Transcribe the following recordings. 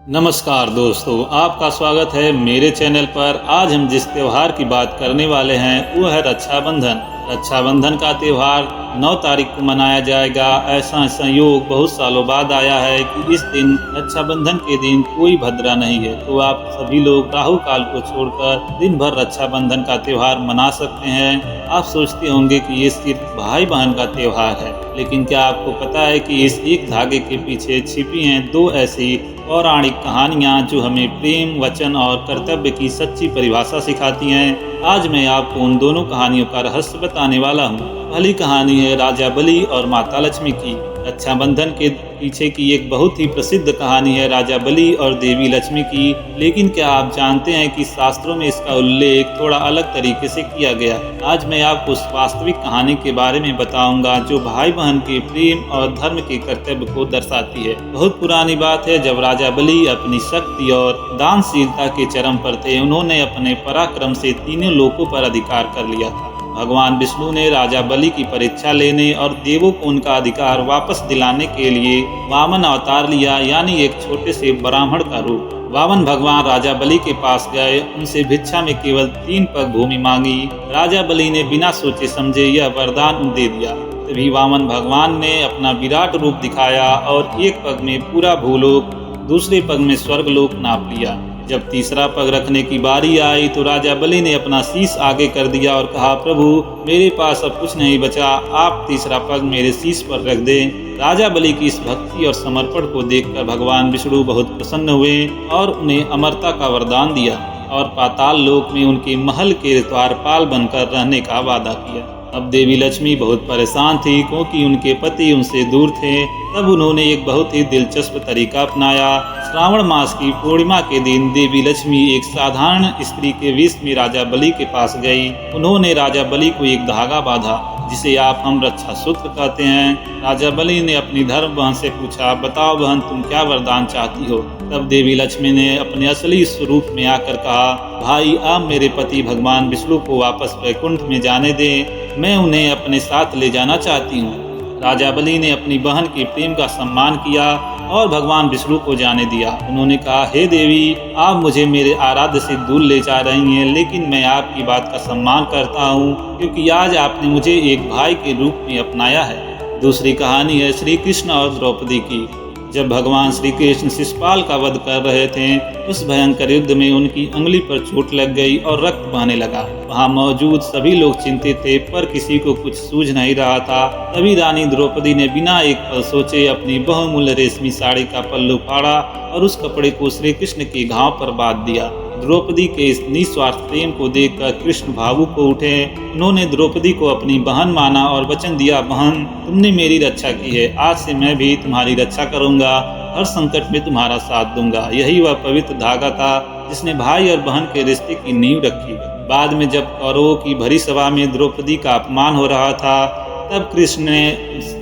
नमस्कार दोस्तों, आपका स्वागत है मेरे चैनल पर। आज हम जिस त्यौहार की बात करने वाले हैं वो है रक्षाबंधन। रक्षाबंधन का त्यौहार 9 तारीख को मनाया जाएगा। ऐसा संयोग बहुत सालों बाद आया है कि इस दिन रक्षाबंधन के दिन कोई भद्रा नहीं है, तो आप सभी लोग राहु काल को छोड़कर दिन भर रक्षाबंधन का त्यौहार मना सकते हैं। आप सोचते होंगे कि ये सिर्फ भाई बहन का त्यौहार है, लेकिन क्या आपको पता है कि इस एक धागे के पीछे छिपी हैं दो ऐसी पौराणिक कहानियाँ जो हमें प्रेम, वचन और कर्तव्य की सच्ची परिभाषा सिखाती हैं। आज मैं आपको उन दोनों कहानियों का रहस्य बताने वाला हूँ। पहली कहानी है राजा बलि और माता लक्ष्मी की। रक्षाबंधन के पीछे की एक बहुत ही प्रसिद्ध कहानी है राजा बलि और देवी लक्ष्मी की। लेकिन क्या आप जानते हैं कि शास्त्रों में इसका उल्लेख थोड़ा अलग तरीके से किया गया। आज मैं आपको उस वास्तविक कहानी के बारे में बताऊंगा जो भाई बहन के प्रेम और धर्म के कर्तव्य को दर्शाती है। बहुत पुरानी बात है, जब राजा बलि अपनी शक्ति और दानशीलता के चरम पर थे। उन्होंने अपने पराक्रम से तीनों लोकों पर अधिकार कर लिया था। भगवान विष्णु ने राजा बलि की परीक्षा लेने और देवों को उनका अधिकार वापस दिलाने के लिए वामन अवतार लिया, यानी एक छोटे से ब्राह्मण का रूप। वामन भगवान राजा बलि के पास गए, उनसे भिक्षा में केवल 3 पग भूमि मांगी। राजा बलि ने बिना सोचे समझे यह वरदान दे दिया। तभी वामन भगवान ने अपना विराट रूप दिखाया और एक पग में पूरा भूलोक, दूसरे पग में स्वर्गलोक नाप लिया। जब तीसरा पग रखने की बारी आई तो राजा बलि ने अपना शीश आगे कर दिया और कहा, प्रभु मेरे पास अब कुछ नहीं बचा, आप तीसरा पग मेरे शीश पर रख दें। राजा बलि की इस भक्ति और समर्पण को देखकर भगवान विष्णु बहुत प्रसन्न हुए और उन्हें अमरता का वरदान दिया और पाताल लोक में उनके महल के द्वारपाल बनकर रहने का वादा किया। अब देवी लक्ष्मी बहुत परेशान थी क्योंकि उनके पति उनसे दूर थे। तब उन्होंने एक बहुत ही दिलचस्प तरीका अपनाया। श्रावण मास की पूर्णिमा के दिन देवी लक्ष्मी एक साधारण स्त्री के वेश में राजा बलि के पास गई। उन्होंने राजा बलि को एक धागा बांधा जिसे आप हम रक्षा सूत्र कहते हैं। राजा बलि ने अपनी धर्म बहन से पूछा, बताओ बहन तुम क्या वरदान चाहती हो। तब देवी लक्ष्मी ने अपने असली स्वरूप में आकर कहा, भाई आप मेरे पति भगवान विष्णु को वापस वैकुंठ में जाने दें, मैं उन्हें अपने साथ ले जाना चाहती हूँ। राजा बलि ने अपनी बहन के प्रेम का सम्मान किया और भगवान विष्णु को जाने दिया। उन्होंने कहा, हे देवी आप मुझे मेरे आराध्य से दूर ले जा रही हैं, लेकिन मैं आपकी बात का सम्मान करता हूँ क्योंकि आज आपने मुझे एक भाई के रूप में अपनाया है। दूसरी कहानी है श्री कृष्ण और द्रौपदी की। जब भगवान श्री कृष्ण शिशुपाल का वध कर रहे थे, उस भयंकर युद्ध में उनकी अंगुली पर चोट लग गई और रक्त बहने लगा। वहां मौजूद सभी लोग चिंतित थे, पर किसी को कुछ सूझ नहीं रहा था। तभी रानी द्रौपदी ने बिना एक पल सोचे अपनी बहुमूल्य रेशमी साड़ी का पल्लू फाड़ा और उस कपड़े को श्री कृष्ण के घाव पर बांध दिया। द्रौपदी के इस निस्वार्थ प्रेम को देखकर कृष्ण भावुक हो उठे। उन्होंने द्रौपदी को अपनी बहन माना और वचन दिया, बहन तुमने मेरी रक्षा की है, आज से मैं भी तुम्हारी रक्षा करूंगा, हर संकट में तुम्हारा साथ दूंगा। यही वह पवित्र धागा था जिसने भाई और बहन के रिश्ते की नींव रखी। बाद में जब कौरवों की भरी सभा में द्रौपदी का अपमान हो रहा था, तब कृष्ण ने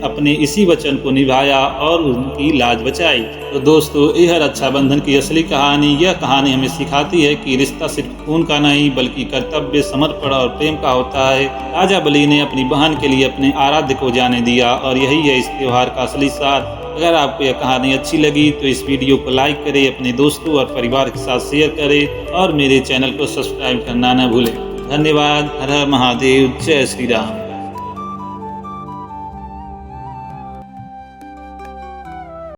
अपने इसी वचन को निभाया और उनकी लाज बचाई। तो दोस्तों, यह रक्षाबंधन की असली कहानी। यह कहानी हमें सिखाती है कि रिश्ता सिर्फ खून का नहीं बल्कि कर्तव्य, समर्पण और प्रेम का होता है। राजा बलि ने अपनी बहन के लिए अपने आराध्य को जाने दिया और यही है इस त्योहार का असली सार। अगर आपको यह कहानी अच्छी लगी तो इस वीडियो को लाइक करें, अपने दोस्तों और परिवार के साथ शेयर करें और मेरे चैनल को सब्सक्राइब करना न भूलें। धन्यवाद। हर हर महादेव। जय श्री राम।